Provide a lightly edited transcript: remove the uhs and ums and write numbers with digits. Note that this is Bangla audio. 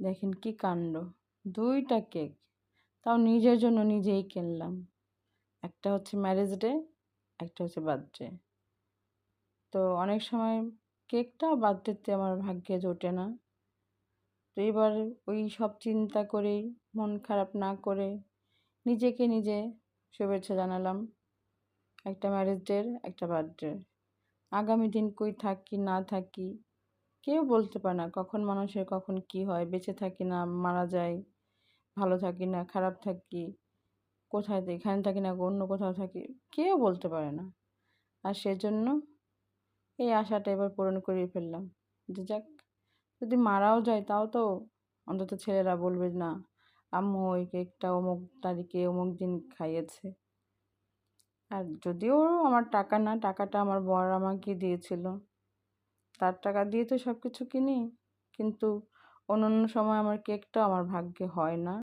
দেখেন কি কাণ্ড, 2টা কেক, তাও নিজের জন্য নিজেই কিনলাম। একটা হচ্ছে ম্যারেজ ডে, একটা হচ্ছে বার্থডে। তো অনেক সময় কেকটা বার্থডেতে আমার ভাগ্যে জোটে না। তো এবার ওই সব চিন্তা করেই মন খারাপ না করে নিজেকে নিজে শুভেচ্ছা জানালাম, একটা ম্যারেজ ডের, একটা বার্থডের। আগামী দিন কই থাকি না থাকি কেউ বলতে পারে না, কখন মানুষের কখন কি হয়, বেঁচে থাকি না মারা যায়, ভালো থাকি না খারাপ থাকি, কোথায় এখানে থাকি না অন্য কোথাও থাকি, কেউ বলতে পারে না। আর সেজন্য এই আশাটা এবার পূরণ করেই ফেললাম যে যাক, যদি মারাও যায় তাও তো অন্তত ছেলেরা বলবে না আম্মু ওই কেকটা অমুক তারিখে অমুক দিন খাইয়েছে। আর যদিও আমার টাকা না, টাকাটা আমার বর আমাকে দিয়েছিল, তার টাকা দিয়ে তো সব কিছু কিনি, কিন্তু অন্য সময় আমার কেকটা আমার ভাগ্যে হয় না।